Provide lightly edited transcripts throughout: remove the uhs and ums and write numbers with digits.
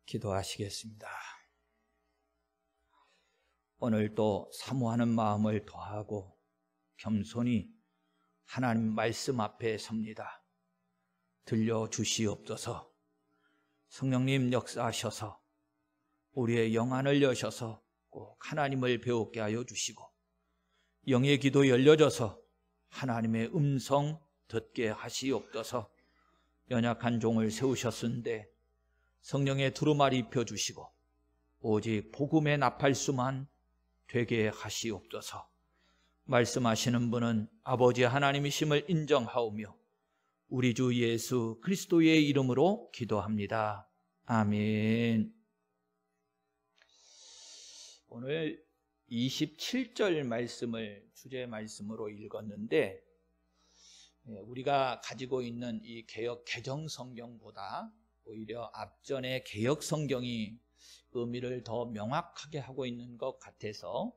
기도하시겠습니다. 오늘도 사모하는 마음을 더하고 겸손히 하나님 말씀 앞에 섭니다. 들려주시옵소서. 성령님 역사하셔서 우리의 영안을 여셔서 꼭 하나님을 배우게 하여 주시고, 영의 기도 열려져서 하나님의 음성 듣게 하시옵소서. 연약한 종을 세우셨는데 성령의 두루마리 입혀주시고 오직 복음의 나팔수만 되게 하시옵소서. 말씀하시는 분은 아버지 하나님이심을 인정하오며 우리 주 예수 그리스도의 이름으로 기도합니다. 아멘. 오늘 27절 말씀을 주제 말씀으로 읽었는데, 우리가 가지고 있는 이 개역 개정 성경보다 오히려 앞전의 개역 성경이 의미를 더 명확하게 하고 있는 것 같아서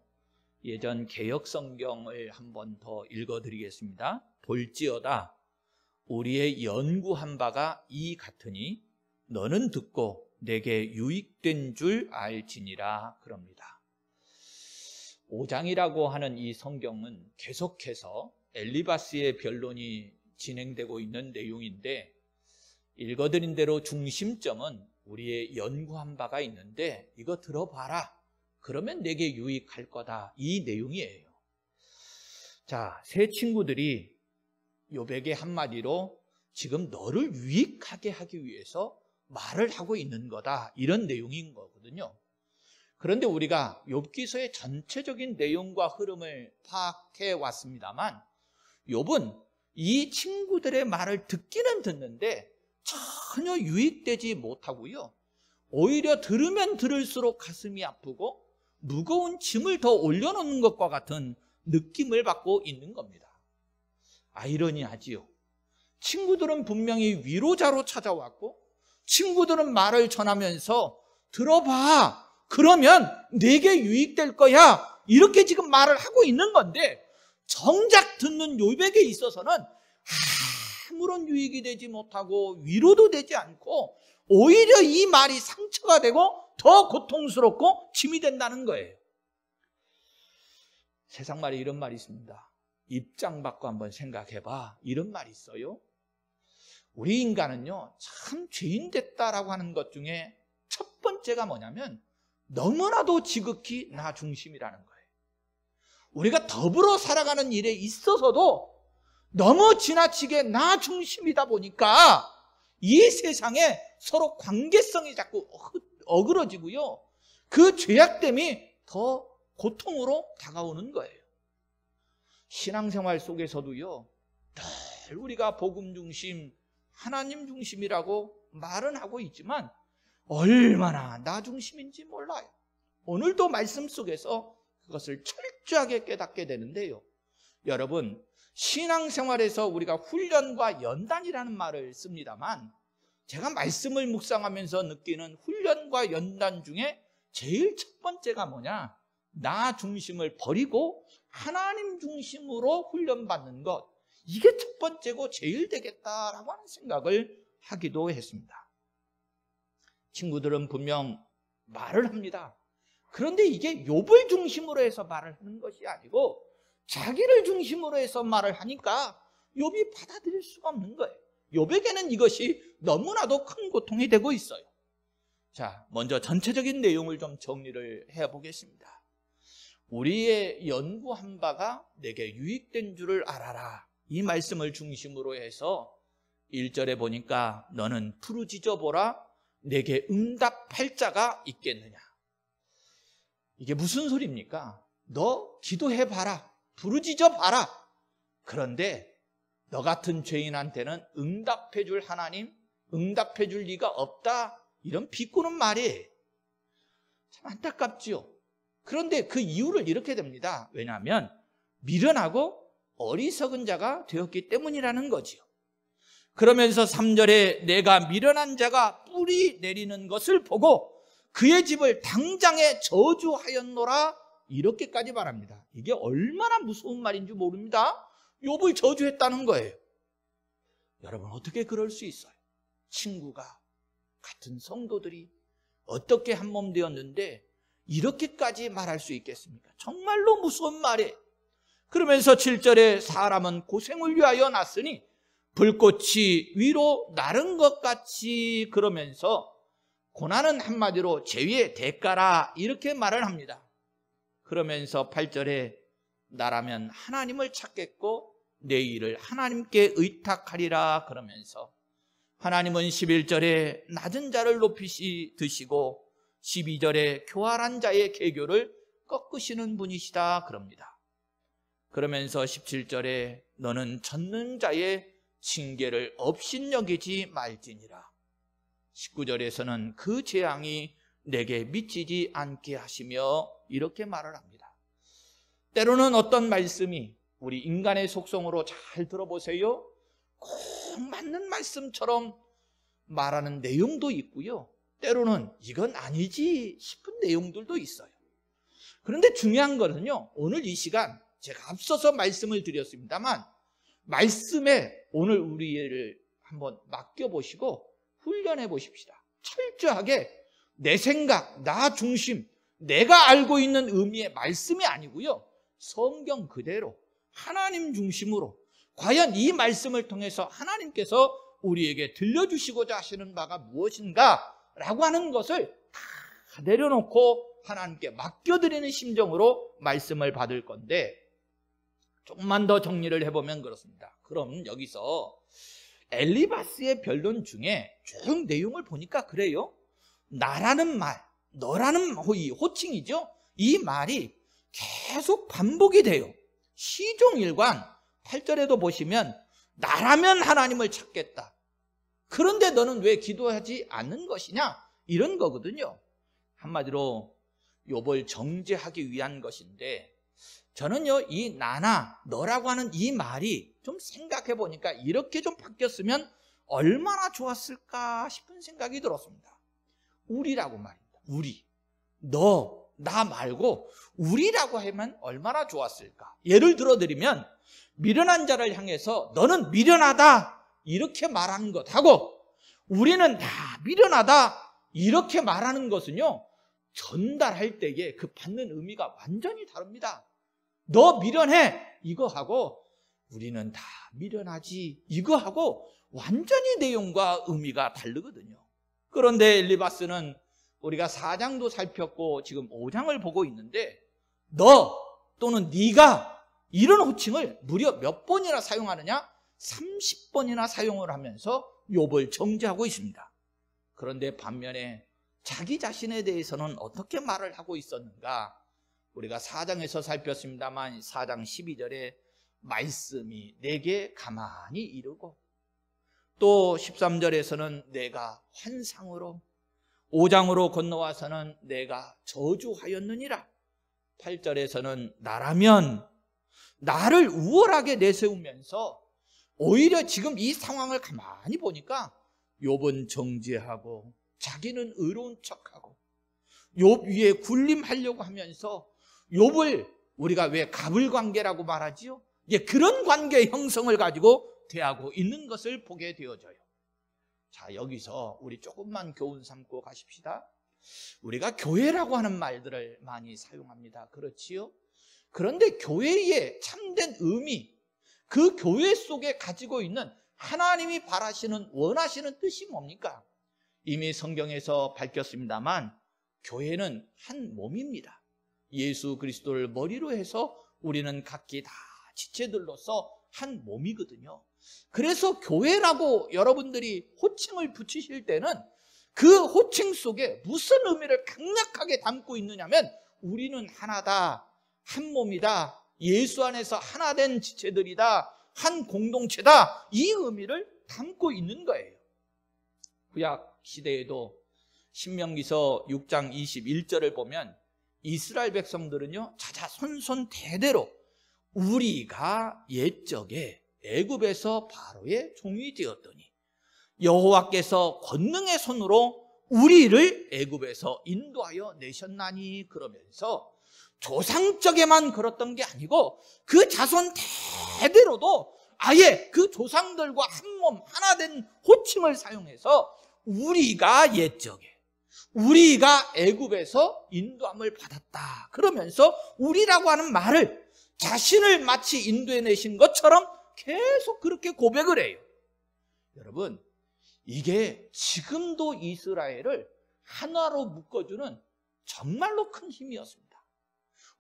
예전 개역 성경을 한번 더 읽어드리겠습니다. 볼지어다 우리의 연구한 바가 이 같으니 너는 듣고 내게 유익된 줄 알지니라 그럽니다. 5장이라고 하는 이 성경은 계속해서 엘리바스의 변론이 진행되고 있는 내용인데, 읽어드린 대로 중심점은 우리의 연구한 바가 있는데 이거 들어봐라, 그러면 내게 유익할 거다, 이 내용이에요. 자, 세 친구들이 욥에게 한마디로 지금 너를 유익하게 하기 위해서 말을 하고 있는 거다, 이런 내용인 거거든요. 그런데 우리가 욥기서의 전체적인 내용과 흐름을 파악해 왔습니다만, 욥은 이 친구들의 말을 듣기는 듣는데 전혀 유익되지 못하고요, 오히려 들으면 들을수록 가슴이 아프고 무거운 짐을 더 올려놓는 것과 같은 느낌을 받고 있는 겁니다. 아이러니하지요. 친구들은 분명히 위로자로 찾아왔고 친구들은 말을 전하면서 들어봐, 그러면 내게 유익될 거야, 이렇게 지금 말을 하고 있는 건데, 정작 듣는 욥에게 있어서는 아무런 유익이 되지 못하고 위로도 되지 않고 오히려 이 말이 상처가 되고 더 고통스럽고 짐이 된다는 거예요. 세상 말에 이런 말이 있습니다. 입장 바꿔 한번 생각해봐, 이런 말이 있어요. 우리 인간은요 참 죄인 됐다라고 하는 것 중에 첫 번째가 뭐냐면 너무나도 지극히 나 중심이라는 거예요. 우리가 더불어 살아가는 일에 있어서도 너무 지나치게 나 중심이다 보니까 이 세상에 서로 관계성이 자꾸 어그러지고요, 그 죄악됨이 더 고통으로 다가오는 거예요. 신앙생활 속에서도요 늘 우리가 복음 중심, 하나님 중심이라고 말은 하고 있지만 얼마나 나 중심인지 몰라요. 오늘도 말씀 속에서 그것을 철저하게 깨닫게 되는데요, 여러분, 신앙생활에서 우리가 훈련과 연단이라는 말을 씁니다만, 제가 말씀을 묵상하면서 느끼는 훈련과 연단 중에 제일 첫 번째가 뭐냐, 나 중심을 버리고 하나님 중심으로 훈련받는 것, 이게 첫 번째고 제일 되겠다라고 하는 생각을 하기도 했습니다. 친구들은 분명 말을 합니다. 그런데 이게 욥을 중심으로 해서 말을 하는 것이 아니고 자기를 중심으로 해서 말을 하니까 욥이 받아들일 수가 없는 거예요. 욥에게는 이것이 너무나도 큰 고통이 되고 있어요. 자, 먼저 전체적인 내용을 좀 정리를 해보겠습니다. 우리의 연구한 바가 내게 유익된 줄을 알아라, 이 말씀을 중심으로 해서 1절에 보니까 너는 부르짖어 보라, 내게 응답할 자가 있겠느냐. 이게 무슨 소리입니까? 너 기도해봐라, 부르짖어 봐라. 그런데 너 같은 죄인한테는 응답해 줄 하나님, 응답해 줄 리가 없다, 이런 비꼬는 말이에요. 참 안타깝지요. 그런데 그 이유를 이렇게 됩니다. 왜냐하면 미련하고 어리석은 자가 되었기 때문이라는 거지요. 그러면서 3절에 내가 미련한 자가 뿌리 내리는 것을 보고 그의 집을 당장에 저주하였노라, 이렇게까지 말합니다. 이게 얼마나 무서운 말인지 모릅니다. 욥을 저주했다는 거예요. 여러분, 어떻게 그럴 수 있어요? 친구가, 같은 성도들이 어떻게 한 몸 되었는데 이렇게까지 말할 수 있겠습니까? 정말로 무서운 말이에요. 그러면서 7절에 사람은 고생을 위하여 났으니 불꽃이 위로 나른 것 같이, 그러면서 고난은 한마디로 죄의 대가라 이렇게 말을 합니다. 그러면서 8절에 나라면 하나님을 찾겠고 내 일을 하나님께 의탁하리라 그러면서 하나님은 11절에 낮은 자를 높이시 드시고 12절에 교활한 자의 계교를 꺾으시는 분이시다 그럽니다. 그러면서 17절에 너는 젖는 자의 징계를 업신여기지 말지니라. 19절에서는 그 재앙이 내게 미치지 않게 하시며 이렇게 말을 합니다. 때로는 어떤 말씀이 우리 인간의 속성으로 잘 들어보세요, 꼭 맞는 말씀처럼 말하는 내용도 있고요, 때로는 이건 아니지 싶은 내용들도 있어요. 그런데 중요한 거는요, 오늘 이 시간 제가 앞서서 말씀을 드렸습니다만 말씀에 오늘 우리를 한번 맡겨보시고 훈련해 보십시다. 철저하게 내 생각, 나 중심, 내가 알고 있는 의미의 말씀이 아니고요, 성경 그대로 하나님 중심으로 과연 이 말씀을 통해서 하나님께서 우리에게 들려주시고자 하시는 바가 무엇인가 라고 하는 것을 다 내려놓고 하나님께 맡겨드리는 심정으로 말씀을 받을 건데, 조금만 더 정리를 해보면 그렇습니다. 그럼 여기서 엘리바스의 변론 중에 쭉 내용을 보니까 그래요. 나라는 말, 너라는 호칭이죠. 이 말이 계속 반복이 돼요. 시종일관 8절에도 보시면 나라면 하나님을 찾겠다. 그런데 너는 왜 기도하지 않는 것이냐? 이런 거거든요. 한마디로 욥을 정죄하기 위한 것인데, 저는요 이 나나 너라고 하는 이 말이 좀 생각해 보니까 이렇게 좀 바뀌었으면 얼마나 좋았을까 싶은 생각이 들었습니다. 우리라고 말입니다. 우리, 너, 나 말고 우리라고 하면 얼마나 좋았을까. 예를 들어 드리면 미련한 자를 향해서 너는 미련하다 이렇게 말하는 것하고 우리는 미련하다 이렇게 말하는 것은요, 전달할 때에 그 받는 의미가 완전히 다릅니다. 너 미련해 이거하고 우리는 다 미련하지 이거하고 완전히 내용과 의미가 다르거든요. 그런데 엘리바스는 우리가 4장도 살폈고 지금 5장을 보고 있는데 너 또는 네가 이런 호칭을 무려 몇 번이나 사용하느냐? 30번이나 사용을 하면서 욥을 정죄하고 있습니다. 그런데 반면에 자기 자신에 대해서는 어떻게 말을 하고 있었는가? 우리가 4장에서 살폈습니다만 4장 12절에 말씀이 내게 가만히 이르고, 또 13절에서는 내가 환상으로, 5장으로 건너와서는 내가 저주하였느니라, 8절에서는 나라면 나를 우월하게 내세우면서 오히려 지금 이 상황을 가만히 보니까 욥은 정죄하고 자기는 의로운 척하고 욥 위에 군림하려고 하면서 욥을 우리가 왜 갑을관계라고 말하지요? 그런 관계 형성을 가지고 대하고 있는 것을 보게 되어져요. 자, 여기서 우리 조금만 교훈 삼고 가십시다. 우리가 교회라고 하는 말들을 많이 사용합니다. 그렇지요? 그런데 교회의 참된 의미, 그 교회 속에 가지고 있는 하나님이 바라시는, 원하시는 뜻이 뭡니까? 이미 성경에서 밝혔습니다만 교회는 한 몸입니다. 예수 그리스도를 머리로 해서 우리는 각기 다 지체들로서 한 몸이거든요. 그래서 교회라고 여러분들이 호칭을 붙이실 때는 그 호칭 속에 무슨 의미를 강력하게 담고 있느냐면 우리는 하나다, 한 몸이다, 예수 안에서 하나 된 지체들이다, 한 공동체다, 이 의미를 담고 있는 거예요. 구약 시대에도 신명기서 6장 21절을 보면 이스라엘 백성들은요, 자자손손 대대로 우리가 옛적에 애굽에서 바로의 종이 되었더니 여호와께서 권능의 손으로 우리를 애굽에서 인도하여 내셨나니, 그러면서 조상적에만 그렇던 게 아니고 그 자손 대대로도 아예 그 조상들과 한 몸 하나 된 호칭을 사용해서 우리가 옛적에, 우리가 애굽에서 인도함을 받았다. 그러면서 우리라고 하는 말을 자신을 마치 인도해내신 것처럼 계속 그렇게 고백을 해요. 여러분, 이게 지금도 이스라엘을 하나로 묶어주는 정말로 큰 힘이었습니다.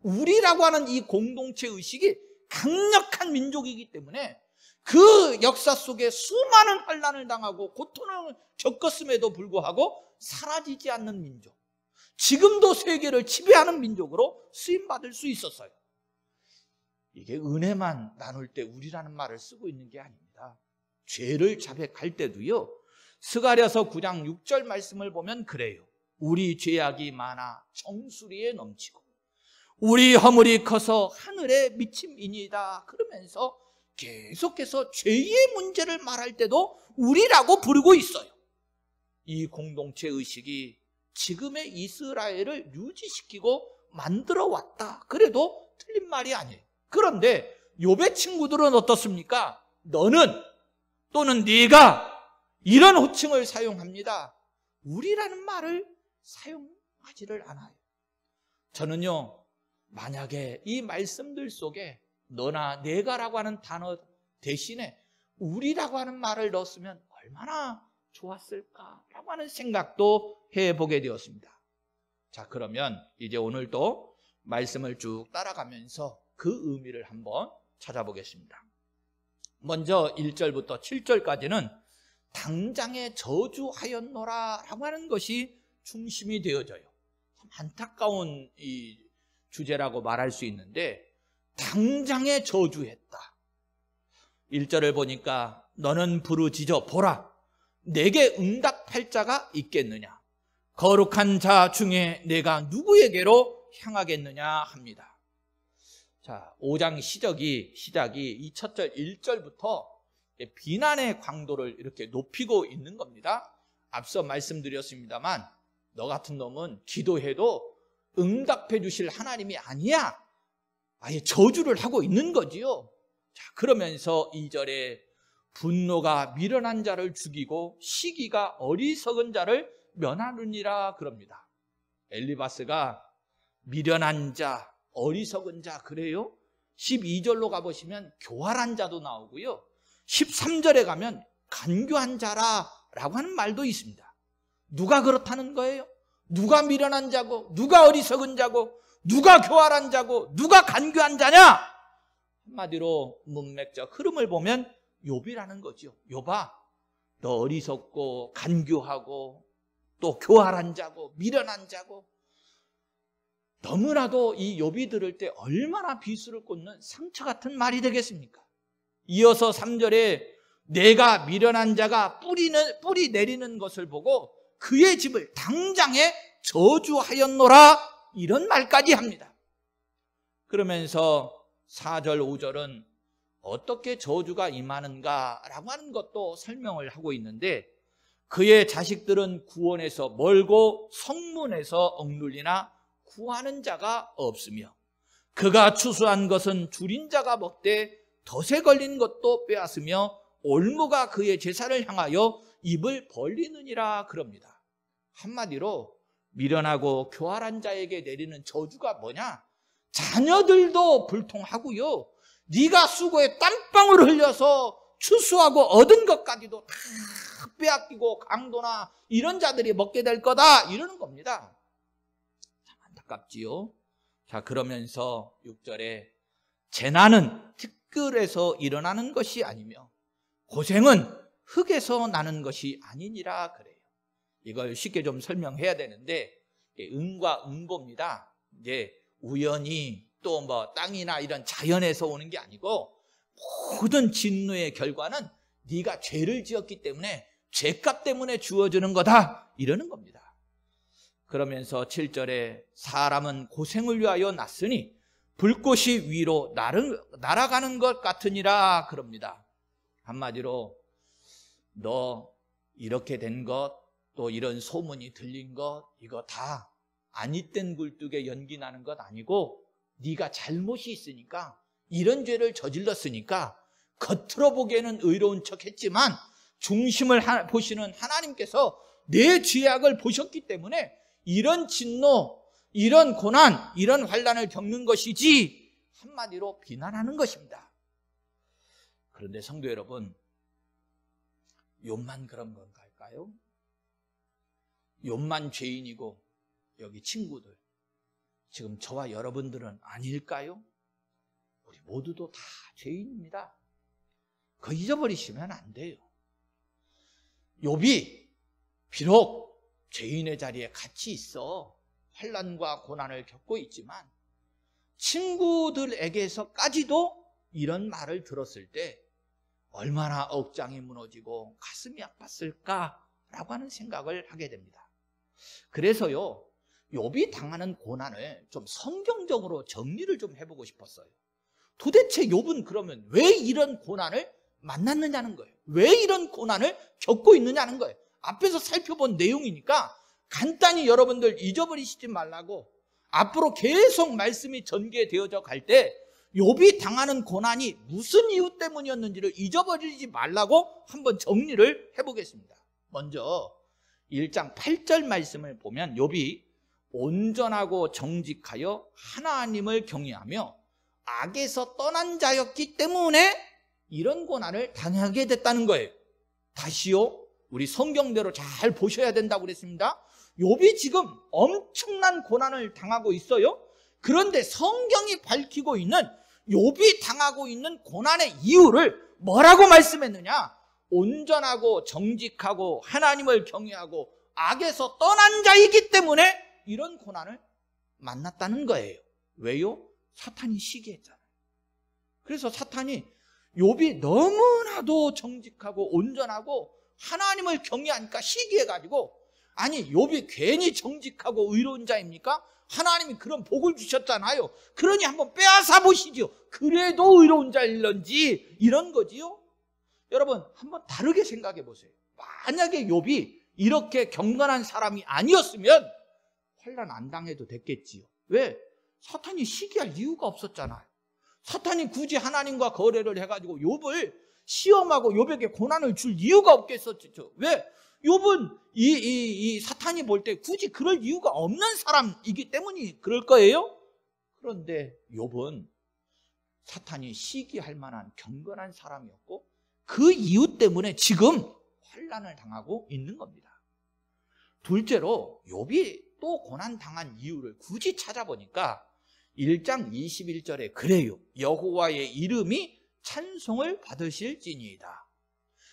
우리라고 하는 이 공동체 의식이 강력한 민족이기 때문에 그 역사 속에 수많은 환난을 당하고 고통을 겪었음에도 불구하고 사라지지 않는 민족, 지금도 세계를 지배하는 민족으로 쓰임받을 수 있었어요. 이게 은혜만 나눌 때 우리라는 말을 쓰고 있는 게 아닙니다. 죄를 자백할 때도요, 스가랴서 9장 6절 말씀을 보면 그래요. 우리 죄악이 많아 정수리에 넘치고 우리 허물이 커서 하늘에 미침이니이다. 그러면서 계속해서 죄의 문제를 말할 때도 우리라고 부르고 있어요. 이 공동체 의식이 지금의 이스라엘을 유지시키고 만들어 왔다. 그래도 틀린 말이 아니에요. 그런데 욥의 친구들은 어떻습니까? 너는 또는 네가 이런 호칭을 사용합니다. 우리라는 말을 사용하지를 않아요. 저는요, 만약에 이 말씀들 속에 너나 내가라고 하는 단어 대신에 우리라고 하는 말을 넣었으면 얼마나 좋았을까라고 하는 생각도 해보게 되었습니다. 자, 그러면 이제 오늘도 말씀을 쭉 따라가면서 그 의미를 한번 찾아보겠습니다. 먼저 1절부터 7절까지는 당장에 저주하였노라 라고 하는 것이 중심이 되어져요. 참 안타까운 이 주제라고 말할 수 있는데, 당장에 저주했다. 1절을 보니까 너는 부르짖어 보라, 내게 응답할 자가 있겠느냐, 거룩한 자 중에 내가 누구에게로 향하겠느냐 합니다. 자, 5장 시작이 이 첫 절 1절부터 비난의 강도를 이렇게 높이고 있는 겁니다. 앞서 말씀드렸습니다만 너 같은 놈은 기도해도 응답해 주실 하나님이 아니야. 아예 저주를 하고 있는 거지요. 자, 그러면서 2절에 분노가 미련한 자를 죽이고 시기가 어리석은 자를 면하느니라 그럽니다. 엘리바스가 미련한 자, 어리석은 자 그래요? 12절로 가보시면 교활한 자도 나오고요, 13절에 가면 간교한 자라라고 하는 말도 있습니다. 누가 그렇다는 거예요? 누가 미련한 자고, 누가 어리석은 자고, 누가 교활한 자고, 누가 간교한 자냐? 한마디로 문맥적 흐름을 보면 욥이라는 거죠. 욥아, 너 어리석고 간교하고 또 교활한 자고 미련한 자고. 너무나도 이 욥이 들을 때 얼마나 비수를 꽂는 상처 같은 말이 되겠습니까? 이어서 3절에 내가 미련한 자가 뿌리 내리는 것을 보고 그의 집을 당장에 저주하였노라, 이런 말까지 합니다. 그러면서 4절 5절은 어떻게 저주가 임하는가라고 하는 것도 설명을 하고 있는데, 그의 자식들은 구원에서 멀고 성문에서 억눌리나 구하는 자가 없으며 그가 추수한 것은 줄인 자가 먹되 덫에 걸린 것도 빼앗으며 올무가 그의 제사를 향하여 입을 벌리느니라 그럽니다. 한마디로 미련하고 교활한 자에게 내리는 저주가 뭐냐? 자녀들도 불통하고요, 네가 수고에 땀방울 흘려서 추수하고 얻은 것까지도 다 빼앗기고 강도나 이런 자들이 먹게 될 거다, 이러는 겁니다. 참 안타깝지요. 자, 그러면서 6절에 재난은 티끌에서 일어나는 것이 아니며 고생은 흙에서 나는 것이 아니니라 그래요. 이걸 쉽게 좀 설명해야 되는데, 응과 응보입니다. 이제 우연히 또 뭐 땅이나 이런 자연에서 오는 게 아니고 모든 진노의 결과는 네가 죄를 지었기 때문에 죄값 때문에 주어지는 거다, 이러는 겁니다. 그러면서 7절에 사람은 고생을 위하여 났으니 불꽃이 위로 날아가는 것 같으니라 그럽니다. 한마디로 너 이렇게 된 것, 또 이런 소문이 들린 것, 이거 다 아니땐 굴뚝에 연기 나는 것 아니고 네가 잘못이 있으니까, 이런 죄를 저질렀으니까 겉으로 보기에는 의로운 척 했지만 중심을 보시는 하나님께서 내 죄악을 보셨기 때문에 이런 진노, 이런 고난, 이런 환난을 겪는 것이지 한마디로 비난하는 것입니다. 그런데 성도 여러분, 욥만 그런 건가요? 욥만 죄인이고 여기 친구들, 지금 저와 여러분들은 아닐까요? 우리 모두도 다 죄인입니다. 그거 잊어버리시면 안 돼요. 욥이 비록 죄인의 자리에 같이 있어 환난과 고난을 겪고 있지만 친구들에게서까지도 이런 말을 들었을 때 얼마나 억장이 무너지고 가슴이 아팠을까라고 하는 생각을 하게 됩니다. 그래서요, 욥이 당하는 고난을 좀 성경적으로 정리를 좀 해보고 싶었어요. 도대체 욥은 그러면 왜 이런 고난을 만났느냐는 거예요. 왜 이런 고난을 겪고 있느냐는 거예요. 앞에서 살펴본 내용이니까 간단히 여러분들 잊어버리시지 말라고, 앞으로 계속 말씀이 전개되어져 갈 때 욥이 당하는 고난이 무슨 이유 때문이었는지를 잊어버리지 말라고 한번 정리를 해보겠습니다. 먼저 1장 8절 말씀을 보면 욥이 온전하고 정직하여 하나님을 경외하며 악에서 떠난 자였기 때문에 이런 고난을 당하게 됐다는 거예요. 다시요, 우리 성경대로 잘 보셔야 된다고 그랬습니다. 욥이 지금 엄청난 고난을 당하고 있어요. 그런데 성경이 밝히고 있는 욥이 당하고 있는 고난의 이유를 뭐라고 말씀했느냐? 온전하고 정직하고 하나님을 경외하고 악에서 떠난 자이기 때문에 이런 고난을 만났다는 거예요. 왜요? 사탄이 시기했잖아요. 그래서 사탄이 욥이 너무나도 정직하고 온전하고 하나님을 경외하니까 시기해가지고, 아니 욥이 괜히 정직하고 의로운 자입니까? 하나님이 그런 복을 주셨잖아요. 그러니 한번 빼앗아 보시죠. 그래도 의로운 자일런지, 이런 거지요. 여러분 한번 다르게 생각해 보세요. 만약에 욥이 이렇게 경건한 사람이 아니었으면 환난 안 당해도 됐겠지요. 왜? 사탄이 시기할 이유가 없었잖아요. 사탄이 굳이 하나님과 거래를 해가지고 욥을 시험하고 욥에게 고난을 줄 이유가 없겠었죠. 왜? 욥은 이 사탄이 볼 때 굳이 그럴 이유가 없는 사람이기 때문이 그럴 거예요. 그런데 욥은 사탄이 시기할 만한 경건한 사람이었고 그 이유 때문에 지금 환난을 당하고 있는 겁니다. 둘째로 욥이 또 고난 당한 이유를 굳이 찾아보니까 1장 21절에 그래요. 여호와의 이름이 찬송을 받으실지니이다.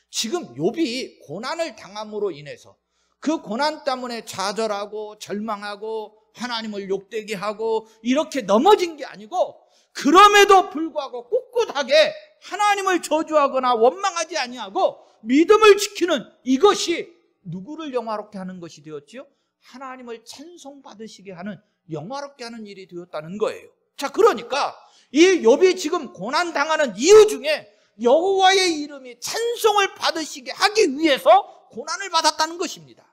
지금 욥이 고난을 당함으로 인해서 그 고난 때문에 좌절하고 절망하고 하나님을 욕되게 하고 이렇게 넘어진 게 아니고, 그럼에도 불구하고 꿋꿋하게 하나님을 저주하거나 원망하지 아니하고 믿음을 지키는 이것이 누구를 영화롭게 하는 것이 되었지요? 하나님을 찬송받으시게 하는, 영화롭게 하는 일이 되었다는 거예요. 자, 그러니까 이 욥이 지금 고난당하는 이유 중에 여호와의 이름이 찬송을 받으시게 하기 위해서 고난을 받았다는 것입니다.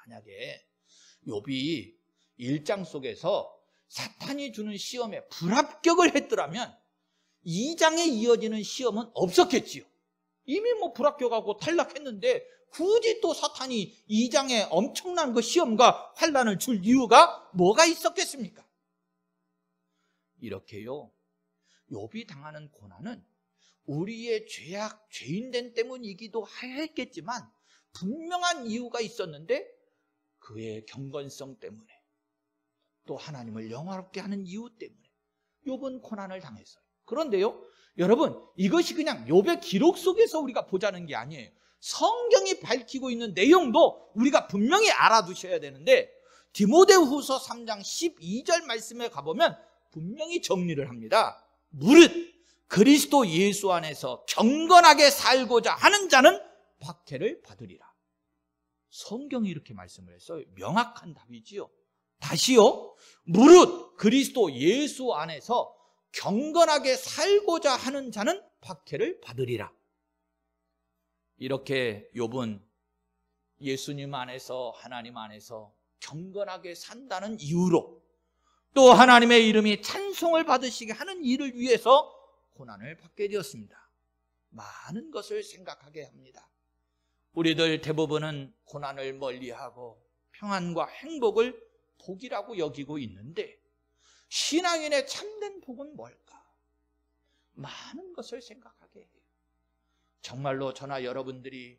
만약에 욥이 1장 속에서 사탄이 주는 시험에 불합격을 했더라면 2장에 이어지는 시험은 없었겠지요. 이미 불합격하고 탈락했는데 굳이 또 사탄이 2장에 엄청난 그 시험과 환난을 줄 이유가 뭐가 있었겠습니까? 이렇게요, 욥이 당하는 고난은 우리의 죄악, 죄인됨 때문이기도 했겠지만 분명한 이유가 있었는데 그의 경건성 때문에, 또 하나님을 영화롭게 하는 이유 때문에 욥은 고난을 당했어요. 그런데요, 여러분, 이것이 그냥 욥의 기록 속에서 우리가 보자는 게 아니에요. 성경이 밝히고 있는 내용도 우리가 분명히 알아두셔야 되는데, 디모데후서 3장 12절 말씀에 가보면 분명히 정리를 합니다. 무릇 그리스도 예수 안에서 경건하게 살고자 하는 자는 박해를 받으리라. 성경이 이렇게 말씀을 했어요. 명확한 답이지요. 다시요, 무릇 그리스도 예수 안에서 경건하게 살고자 하는 자는 박해를 받으리라. 이렇게 욥은 예수님 안에서, 하나님 안에서 경건하게 산다는 이유로, 또 하나님의 이름이 찬송을 받으시게 하는 일을 위해서 고난을 받게 되었습니다. 많은 것을 생각하게 합니다. 우리들 대부분은 고난을 멀리하고 평안과 행복을 복이라고 여기고 있는데 신앙인의 참된 복은 뭘까? 많은 것을 생각하게 해요. 정말로 저나 여러분들이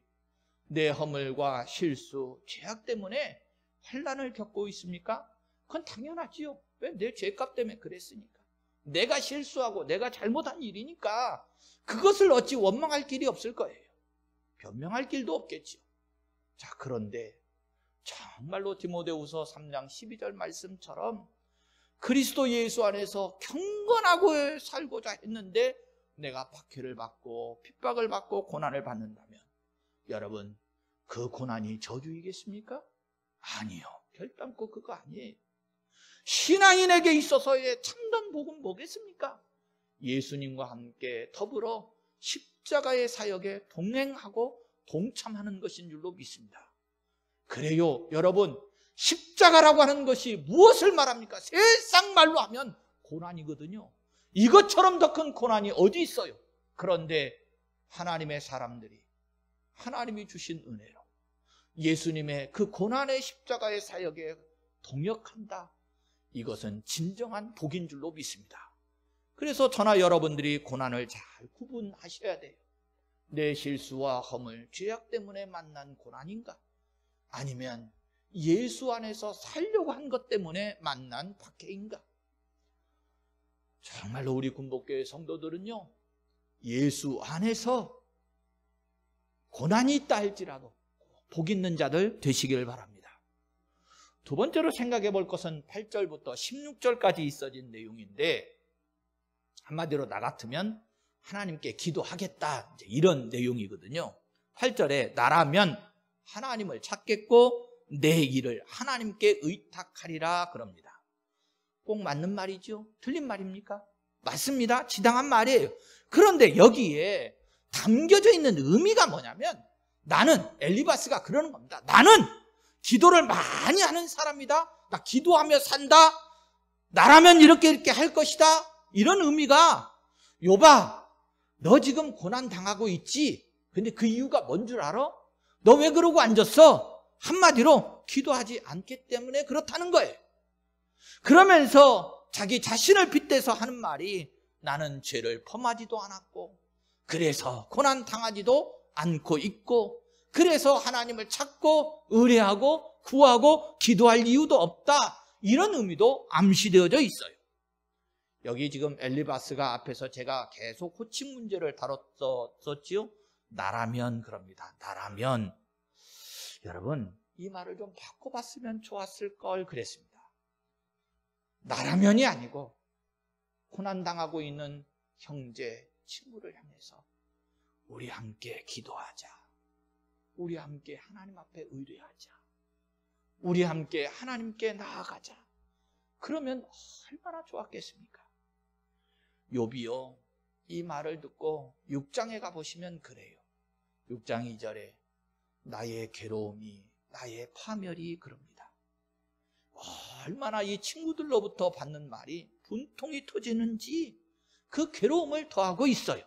내 허물과 실수, 죄악 때문에 환난을 겪고 있습니까? 그건 당연하지요. 왜? 내 죄값 때문에 그랬으니까. 내가 실수하고 내가 잘못한 일이니까 그것을 어찌 원망할 길이 없을 거예요. 변명할 길도 없겠지요. 자, 그런데 정말로 디모데후서 3장 12절 말씀처럼 그리스도 예수 안에서 경건하고 살고자 했는데 내가 박해를 받고 핍박을 받고 고난을 받는다면 여러분, 그 고난이 저주이겠습니까? 아니요. 결단코 그거 아니에요. 신앙인에게 있어서의 참된 복은 뭐겠습니까? 예수님과 함께 더불어 십자가의 사역에 동행하고 동참하는 것인 줄로 믿습니다. 그래요, 여러분, 십자가라고 하는 것이 무엇을 말합니까? 세상 말로 하면 고난이거든요. 이것처럼 더 큰 고난이 어디 있어요? 그런데 하나님의 사람들이 하나님이 주신 은혜로 예수님의 그 고난의 십자가의 사역에 동역한다. 이것은 진정한 복인 줄로 믿습니다. 그래서 저나 여러분들이 고난을 잘 구분하셔야 돼요. 내 실수와 허물, 죄악 때문에 만난 고난인가? 아니면 예수 안에서 살려고 한 것 때문에 만난 박해인가? 정말로 우리 군복교회 성도들은요, 예수 안에서 고난이 있다 할지라도 복 있는 자들 되시길 바랍니다. 두 번째로 생각해 볼 것은 8절부터 16절까지 있어진 내용인데, 한마디로 나 같으면 하나님께 기도하겠다, 이제 이런 내용이거든요. 8절에 나라면 하나님을 찾겠고 내 일을 하나님께 의탁하리라 그럽니다. 꼭 맞는 말이죠? 틀린 말입니까? 맞습니다. 지당한 말이에요. 그런데 여기에 담겨져 있는 의미가 뭐냐면, 나는, 엘리바스가 그러는 겁니다. 나는 기도를 많이 하는 사람이다. 나 기도하며 산다. 나라면 이렇게 할 것이다. 이런 의미가, 욥아, 너 지금 고난 당하고 있지? 근데 그 이유가 뭔 줄 알아? 너 왜 그러고 앉았어? 한마디로 기도하지 않기 때문에 그렇다는 거예요. 그러면서 자기 자신을 빗대서 하는 말이, 나는 죄를 범하지도 않았고 그래서 고난 당하지도 않고 있고 그래서 하나님을 찾고 의뢰하고 구하고 기도할 이유도 없다. 이런 의미도 암시되어져 있어요. 여기 지금 엘리바스가 앞에서 제가 계속 호칭 문제를 다뤘었지요. 나라면 그럽니다. 나라면. 여러분, 이 말을 좀 바꿔봤으면 좋았을 걸 그랬습니다. 나라면이 아니고 고난당하고 있는 형제, 친구를 향해서 우리 함께 기도하자. 우리 함께 하나님 앞에 의뢰하자. 우리 함께 하나님께 나아가자. 그러면 얼마나 좋았겠습니까? 욥이요, 이 말을 듣고 6장에 가보시면 그래요. 6장 2절에 나의 괴로움이, 나의 파멸이 그럽니다. 얼마나 이 친구들로부터 받는 말이 분통이 터지는지 그 괴로움을 더하고 있어요.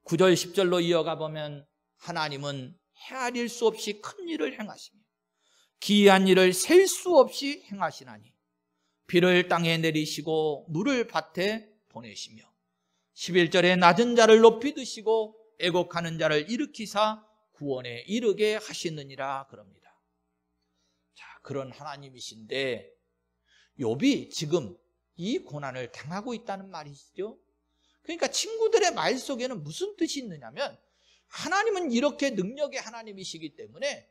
9절 10절로 이어가 보면 하나님은 헤아릴 수 없이 큰 일을 행하시며 기이한 일을 셀 수 없이 행하시나니 비를 땅에 내리시고 물을 밭에 보내시며 11절에 낮은 자를 높이 드시고 애곡하는 자를 일으키사 구원에 이르게 하시느니라 그럽니다. 자, 그런 하나님이신데 욥이 지금 이 고난을 당하고 있다는 말이시죠. 그러니까 친구들의 말 속에는 무슨 뜻이 있느냐면, 하나님은 이렇게 능력의 하나님이시기 때문에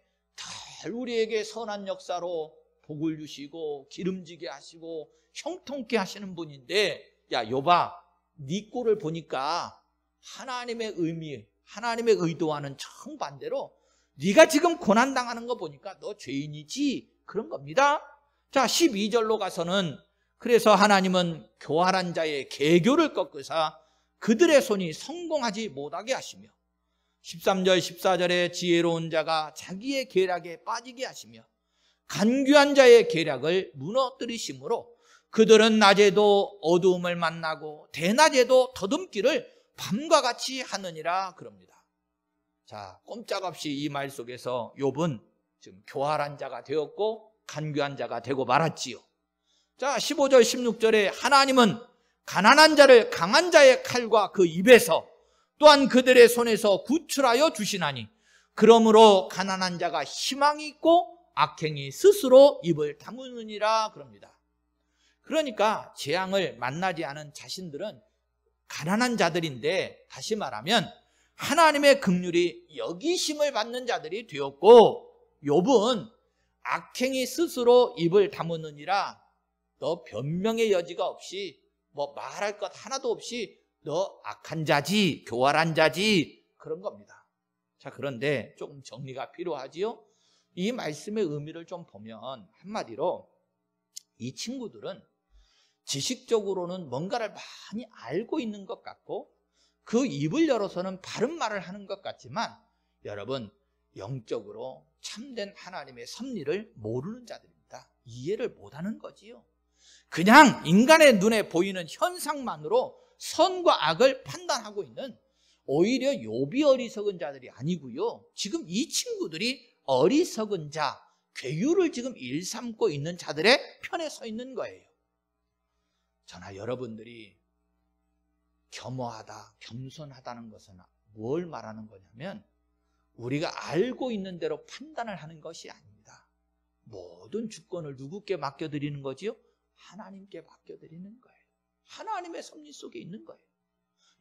늘 우리에게 선한 역사로 복을 주시고 기름지게 하시고 형통케 하시는 분인데, 야 욥아, 네 꼴을 보니까 하나님의 의미, 하나님의 의도와는 정반대로 네가 지금 고난당하는 거 보니까 너 죄인이지, 그런 겁니다. 자, 12절로 가서는 그래서 하나님은 교활한 자의 계교를 꺾으사 그들의 손이 성공하지 못하게 하시며 13절 14절에 지혜로운 자가 자기의 계략에 빠지게 하시며 간교한 자의 계략을 무너뜨리심으로 그들은 낮에도 어두움을 만나고 대낮에도 더듬기를 밤과 같이 하느니라 그럽니다. 자, 꼼짝없이 이 말 속에서 욥은 지금 교활한 자가 되었고 간교한 자가 되고 말았지요. 자, 15절 16절에 하나님은 가난한 자를 강한 자의 칼과 그 입에서 또한 그들의 손에서 구출하여 주시나니 그러므로 가난한 자가 희망이 있고 악행이 스스로 입을 다무느니라 그럽니다. 그러니까 재앙을 만나지 않은 자신들은 가난한 자들인데, 다시 말하면 하나님의 긍휼이 여기심을 받는 자들이 되었고, 욥은 악행이 스스로 입을 다무느니라, 너 변명의 여지가 없이 뭐 말할 것 하나도 없이 너 악한 자지, 교활한 자지, 그런 겁니다. 자, 그런데 조금 정리가 필요하지요. 이 말씀의 의미를 좀 보면 한마디로 이 친구들은 지식적으로는 뭔가를 많이 알고 있는 것 같고 그 입을 열어서는 바른 말을 하는 것 같지만, 여러분, 영적으로 참된 하나님의 섭리를 모르는 자들입니다. 이해를 못하는 거지요. 그냥 인간의 눈에 보이는 현상만으로 선과 악을 판단하고 있는, 오히려 욥이 어리석은 자들이 아니고요, 지금 이 친구들이 어리석은 자, 괴유를 지금 일삼고 있는 자들의 편에 서 있는 거예요. 저나 여러분들이 겸허하다, 겸손하다는 것은 뭘 말하는 거냐면 우리가 알고 있는 대로 판단을 하는 것이 아닙니다. 모든 주권을 누구께 맡겨드리는 거지요? 하나님께 맡겨드리는 거예요. 하나님의 섭리 속에 있는 거예요.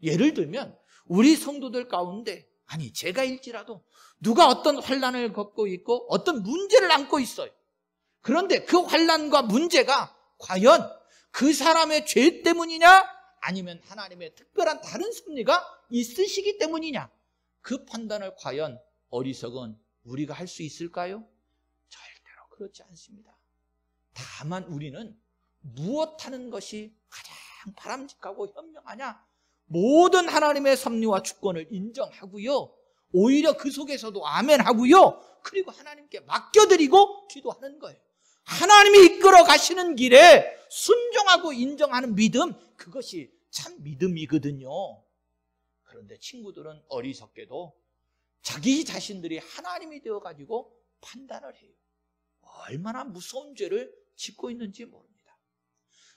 예를 들면 우리 성도들 가운데, 아니 제가일지라도 누가 어떤 환난을 겪고 있고 어떤 문제를 안고 있어요. 그런데 그 환난과 문제가 과연 그 사람의 죄 때문이냐, 아니면 하나님의 특별한 다른 섭리가 있으시기 때문이냐, 그 판단을 과연 어리석은 우리가 할 수 있을까요? 절대로 그렇지 않습니다. 다만 우리는 무엇하는 것이 가장 바람직하고 현명하냐, 모든 하나님의 섭리와 주권을 인정하고요, 오히려 그 속에서도 아멘 하고요, 그리고 하나님께 맡겨드리고 기도하는 거예요. 하나님이 이끌어 가시는 길에 순종하고 인정하는 믿음, 그것이 참 믿음이거든요. 그런데 친구들은 어리석게도 자기 자신들이 하나님이 되어가지고 판단을 해요. 얼마나 무서운 죄를 짓고 있는지 모릅니다.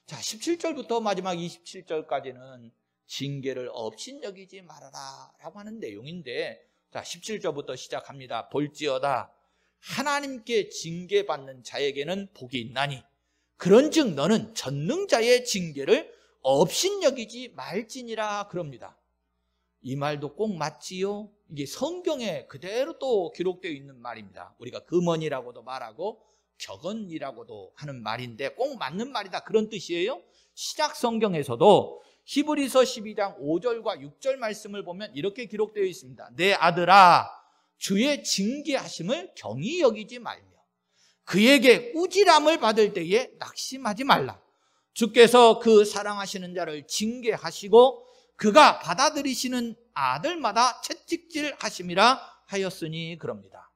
자, 17절부터 마지막 27절까지는 징계를 업신여기지 말아라 라고 하는 내용인데, 자, 17절부터 시작합니다. 볼지어다 하나님께 징계받는 자에게는 복이 있나니 그런즉 너는 전능자의 징계를 업신여기지 말지니라 그럽니다. 이 말도 꼭 맞지요? 이게 성경에 그대로 또 기록되어 있는 말입니다. 우리가 금언이라고도 말하고 격언이라고도 하는 말인데 꼭 맞는 말이다, 그런 뜻이에요. 시작 성경에서도 히브리서 12장 5절과 6절 말씀을 보면 이렇게 기록되어 있습니다. 내 아들아, 주의 징계하심을 경히 여기지 말며 그에게 꾸지람을 받을 때에 낙심하지 말라. 주께서 그 사랑하시는 자를 징계하시고 그가 받아들이시는 아들마다 채찍질 하심이라 하였으니 그럽니다.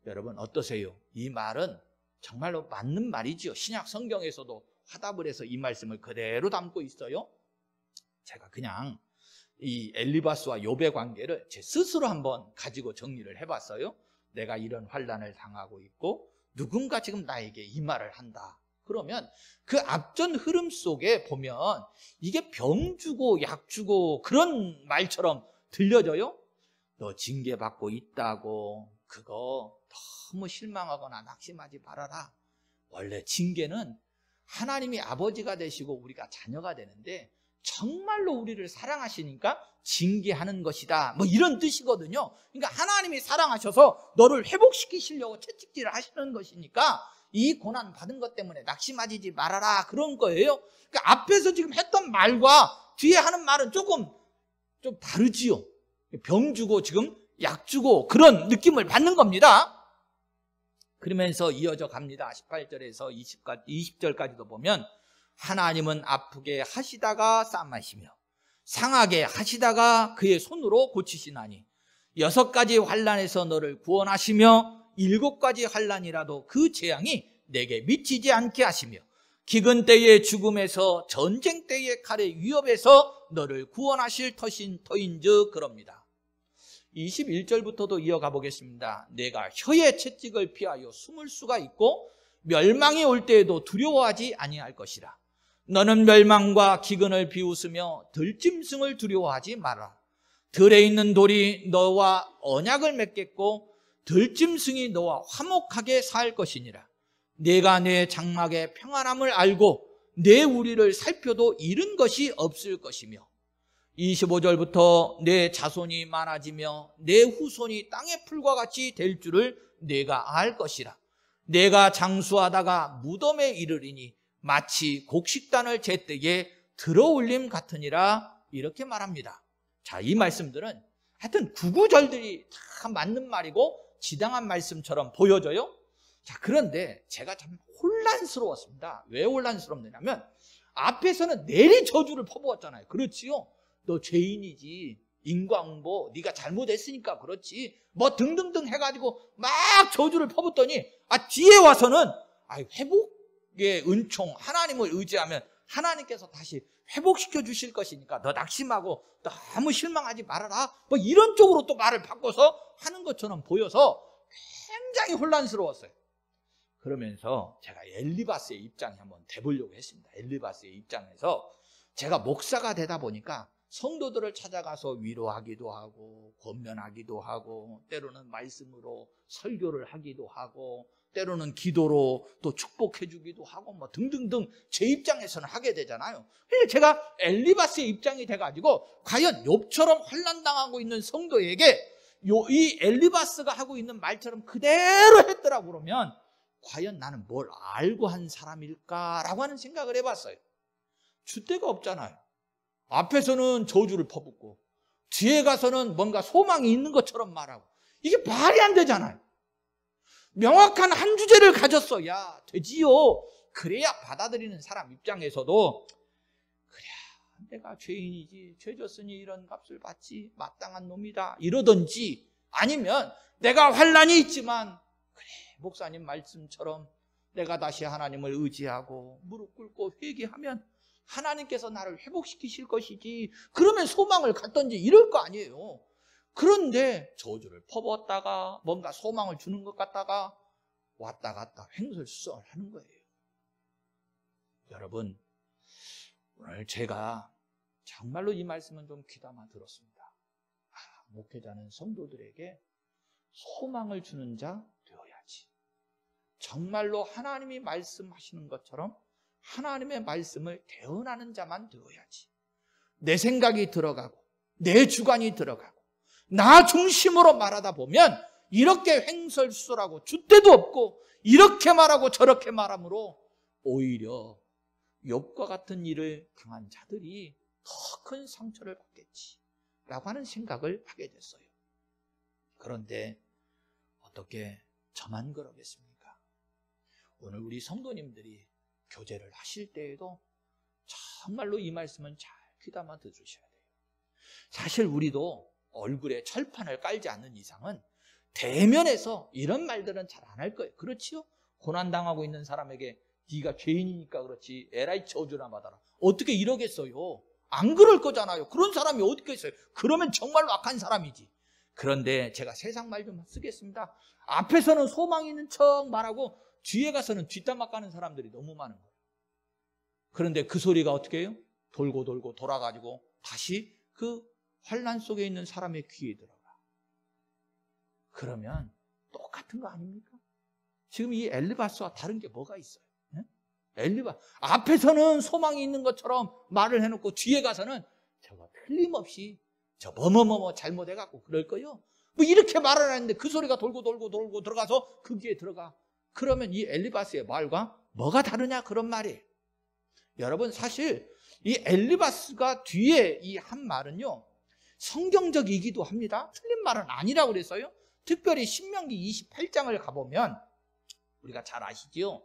여러분 어떠세요? 이 말은 정말로 맞는 말이지요. 신약 성경에서도 화답을 해서 이 말씀을 그대로 담고 있어요. 제가 그냥 이 엘리바스와 욥의 관계를 제 스스로 한번 가지고 정리를 해봤어요. 내가 이런 환난을 당하고 있고 누군가 지금 나에게 이 말을 한다. 그러면 그 앞전 흐름 속에 보면 이게 병 주고 약 주고 그런 말처럼 들려져요. 너 징계받고 있다고 그거 너무 실망하거나 낙심하지 말아라. 원래 징계는 하나님이 아버지가 되시고 우리가 자녀가 되는데 정말로 우리를 사랑하시니까 징계하는 것이다, 뭐 이런 뜻이거든요. 그러니까 하나님이 사랑하셔서 너를 회복시키시려고 채찍질을 하시는 것이니까 이 고난 받은 것 때문에 낙심하지 말아라, 그런 거예요. 그러니까 앞에서 지금 했던 말과 뒤에 하는 말은 조금 좀 다르지요. 병 주고 지금 약 주고 그런 느낌을 받는 겁니다. 그러면서 이어져 갑니다. 18절에서 20절까지도 보면 하나님은 아프게 하시다가 싸마시며 상하게 하시다가 그의 손으로 고치시나니 6가지 환난에서 너를 구원하시며 7가지 환난이라도 그 재앙이 내게 미치지 않게 하시며 기근 때의 죽음에서 전쟁 때의 칼의 위협에서 너를 구원하실 터인즉 그럽니다. 21절부터도 이어가 보겠습니다. 내가 혀의 채찍을 피하여 숨을 수가 있고 멸망이 올 때에도 두려워하지 아니할 것이라. 너는 멸망과 기근을 비웃으며 들짐승을 두려워하지 마라. 들에 있는 돌이 너와 언약을 맺겠고 들짐승이 너와 화목하게 살 것이니라. 내가 내 장막의 평안함을 알고 내 우리를 살펴도 잃은 것이 없을 것이며 25절부터 내 자손이 많아지며 내 후손이 땅의 풀과 같이 될 줄을 내가 알 것이라. 내가 장수하다가 무덤에 이르리니 마치 곡식단을 제때에 들어올림 같으니라. 이렇게 말합니다. 자, 이 말씀들은 하여튼 구구절들이 다 맞는 말이고 지당한 말씀처럼 보여져요. 자, 그런데 제가 참 혼란스러웠습니다. 왜 혼란스럽냐면 앞에서는 내리 저주를 퍼부었잖아요. 그렇지요? 너 죄인이지, 인과응보, 네가 잘못했으니까 그렇지, 뭐 등등등 해가지고 막 저주를 퍼붓더니 뒤에 와서는 회복의 은총, 하나님을 의지하면 하나님께서 다시 회복시켜 주실 것이니까 너 낙심하고 너무 실망하지 말아라, 뭐 이런 쪽으로 또 말을 바꿔서 하는 것처럼 보여서 굉장히 혼란스러웠어요. 그러면서 제가 엘리바스의 입장에 한번 대보려고 했습니다. 엘리바스의 입장에서 제가 목사가 되다 보니까 성도들을 찾아가서 위로하기도 하고 권면하기도 하고 때로는 말씀으로 설교를 하기도 하고 때로는 기도로 또 축복해 주기도 하고 뭐 등등등 제 입장에서는 하게 되잖아요. 그래서 제가 엘리바스의 입장이 돼가지고 과연 욥처럼 환난당하고 있는 성도에게 이 엘리바스가 하고 있는 말처럼 그대로 했더라고 그러면 과연 나는 뭘 알고 한 사람일까라고 하는 생각을 해봤어요. 줏대가 없잖아요. 앞에서는 저주를 퍼붓고 뒤에 가서는 뭔가 소망이 있는 것처럼 말하고 이게 말이 안 되잖아요. 명확한 한 주제를 가졌어야 되지요. 그래야 받아들이는 사람 입장에서도 그래야 내가 죄인이지, 죄 졌으니 이런 값을 받지, 마땅한 놈이다 이러든지, 아니면 내가 환난이 있지만 그래 목사님 말씀처럼 내가 다시 하나님을 의지하고 무릎 꿇고 회개하면 하나님께서 나를 회복시키실 것이지, 그러면 소망을 갖던지 이럴 거 아니에요. 그런데 저주를 퍼붓다가 뭔가 소망을 주는 것 같다가 왔다 갔다 횡설수설하는 거예요. 여러분, 오늘 제가 정말로 이 말씀은 좀 귀담아 들었습니다. 목회자는 성도들에게 소망을 주는 자 되어야지. 정말로 하나님이 말씀하시는 것처럼 하나님의 말씀을 대언하는 자만 되어야지. 내 생각이 들어가고 내 주관이 들어가고 나 중심으로 말하다 보면 이렇게 횡설수설하고 줏대도 없고 이렇게 말하고 저렇게 말함으로 오히려 욥과 같은 일을 당한 자들이 더 큰 상처를 받겠지라고 하는 생각을 하게 됐어요. 그런데 어떻게 저만 그러겠습니까? 오늘 우리 성도님들이 교제를 하실 때에도 정말로 이 말씀은 잘 귀담아 들으셔야 돼요. 사실 우리도 얼굴에 철판을 깔지 않는 이상은 대면에서 이런 말들은 잘 안 할 거예요. 그렇지요? 고난당하고 있는 사람에게 네가 죄인이니까 그렇지 에라이 저주나 받아라, 어떻게 이러겠어요? 안 그럴 거잖아요. 그런 사람이 어디 있어요? 그러면 정말로 악한 사람이지. 그런데 제가 세상 말 좀 쓰겠습니다. 앞에서는 소망 있는 척 말하고 뒤에 가서는 뒷담화 까는 사람들이 너무 많은 거예요. 그런데 그 소리가 어떻게 해요? 돌고 돌고 돌아가지고 다시 그 환난 속에 있는 사람의 귀에 들어가. 그러면 똑같은 거 아닙니까? 지금 이 엘리바스와 다른 게 뭐가 있어요? 앞에서는 소망이 있는 것처럼 말을 해놓고 뒤에 가서는 저거 틀림없이 저 뭐뭐뭐 잘못해갖고 그럴 거요. 뭐 이렇게 말을 하는데 그 소리가 돌고 돌고 돌고 들어가서 그 귀에 들어가. 그러면 이 엘리바스의 말과 뭐가 다르냐 그런 말이에요. 여러분, 사실 이 엘리바스가 뒤에 이 한 말은요 성경적이기도 합니다. 틀린 말은 아니라고 그랬어요. 특별히 신명기 28장을 가보면 우리가 잘 아시지요.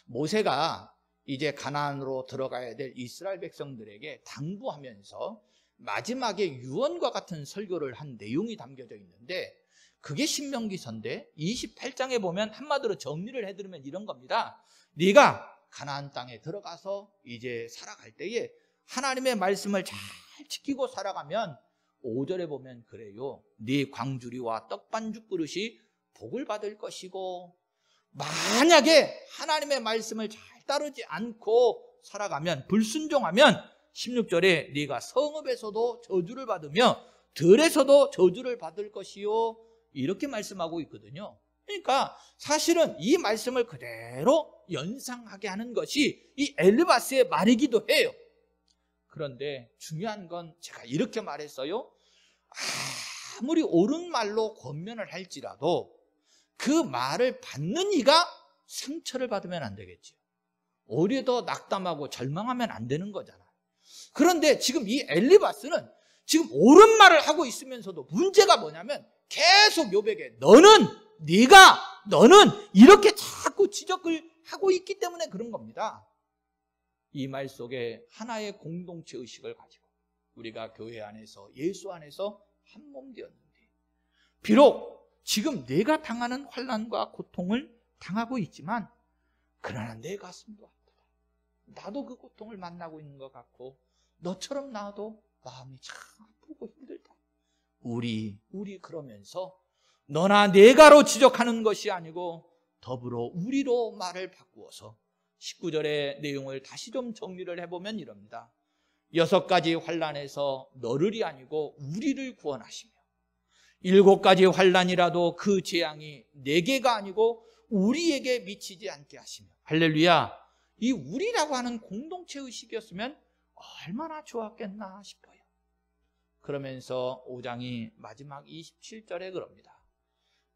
모세가 이제 가나안으로 들어가야 될 이스라엘 백성들에게 당부하면서 마지막에 유언과 같은 설교를 한 내용이 담겨져 있는데 그게 신명기서인데 28장에 보면 한마디로 정리를 해드리면 이런 겁니다. 네가 가나안 땅에 들어가서 이제 살아갈 때에 하나님의 말씀을 잘 지키고 살아가면 5절에 보면 그래요. 네 광주리와 떡반죽 그릇이 복을 받을 것이고, 만약에 하나님의 말씀을 잘 따르지 않고 살아가면, 불순종하면 16절에 네가 성읍에서도 저주를 받으며 들에서도 저주를 받을 것이요, 이렇게 말씀하고 있거든요. 그러니까 사실은 이 말씀을 그대로 연상하게 하는 것이 이 엘리바스의 말이기도 해요. 그런데 중요한 건 제가 이렇게 말했어요. 아무리 옳은 말로 권면을 할지라도 그 말을 받는 이가 상처를 받으면 안 되겠죠. 오히려 더 낙담하고 절망하면 안 되는 거잖아요. 그런데 지금 이 엘리바스는 지금 옳은 말을 하고 있으면서도 문제가 뭐냐면 계속 욥에게 너는 이렇게 자꾸 지적을 하고 있기 때문에 그런 겁니다. 이 말 속에 하나의 공동체 의식을 가지고 우리가 교회 안에서, 예수 안에서 한 몸 되었는데, 비록 지금 내가 당하는 환난과 고통을 당하고 있지만 그러나 내 가슴도 아프다. 나도 그 고통을 만나고 있는 것 같고 너처럼 나도 마음이 참 아프고 힘들다. 우리 그러면서 너나 내가로 지적하는 것이 아니고 더불어 우리로 말을 바꾸어서 19절의 내용을 다시 좀 정리를 해보면 이럽니다. 6가지 환난에서 너를이 아니고 우리를 구원하시며 7가지 환난이라도 그 재앙이 내게가 아니고 우리에게 미치지 않게 하시며. 할렐루야. 이 우리라고 하는 공동체 의식이었으면 얼마나 좋았겠나 싶어요. 그러면서 5장이 마지막 27절에 그럽니다.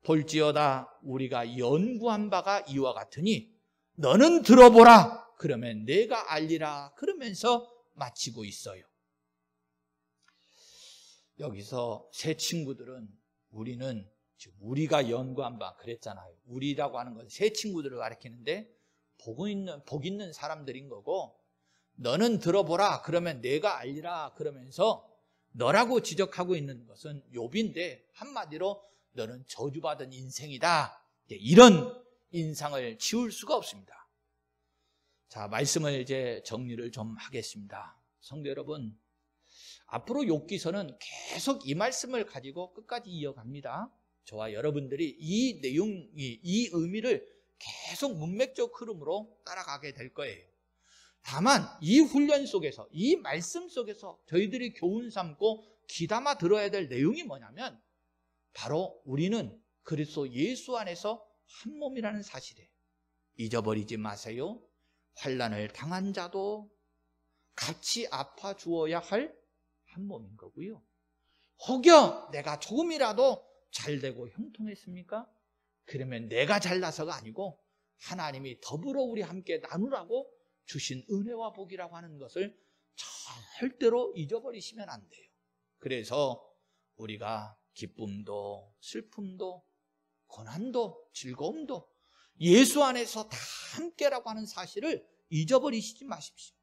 볼지어다 우리가 연구한 바가 이와 같으니 너는 들어보라. 그러면 내가 알리라. 그러면서 마치고 있어요. 여기서 새 친구들은 우리는, 지금 우리가 연구한 바 그랬잖아요. 우리라고 하는 건 새 친구들을 가리키는데 복 있는 사람들인 거고, 너는 들어보라. 그러면 내가 알리라. 그러면서 너라고 지적하고 있는 것은 욥인데 한마디로 너는 저주받은 인생이다. 이런 인상을 지울 수가 없습니다. 자, 말씀을 이제 정리를 좀 하겠습니다. 성도 여러분, 앞으로 욥기서는 계속 이 말씀을 가지고 끝까지 이어갑니다. 저와 여러분들이 이 내용이, 이 의미를 계속 문맥적 흐름으로 따라가게 될 거예요. 다만 이 훈련 속에서, 이 말씀 속에서 저희들이 교훈 삼고 귀담아 들어야 될 내용이 뭐냐면 바로 우리는 그리스도 예수 안에서 한 몸이라는 사실이에요. 잊어버리지 마세요. 환난을 당한 자도 같이 아파 주어야 할 한 몸인 거고요. 혹여 내가 조금이라도 잘되고 형통했습니까? 그러면 내가 잘나서가 아니고 하나님이 더불어 우리 함께 나누라고 주신 은혜와 복이라고 하는 것을 절대로 잊어버리시면 안 돼요. 그래서 우리가 기쁨도 슬픔도 고난도 즐거움도 예수 안에서 다 함께라고 하는 사실을 잊어버리시지 마십시오.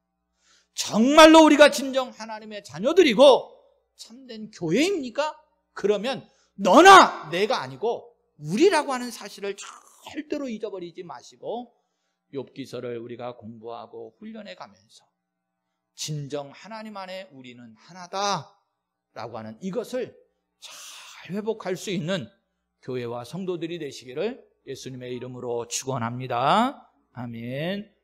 정말로 우리가 진정 하나님의 자녀들이고 참된 교회입니까? 그러면 너나 내가 아니고 우리라고 하는 사실을 절대로 잊어버리지 마시고 욥기서를 우리가 공부하고 훈련해 가면서 진정 하나님 안에 우리는 하나다라고 하는 이것을 잘 회복할 수 있는 교회와 성도들이 되시기를 예수님의 이름으로 축원합니다. 아멘.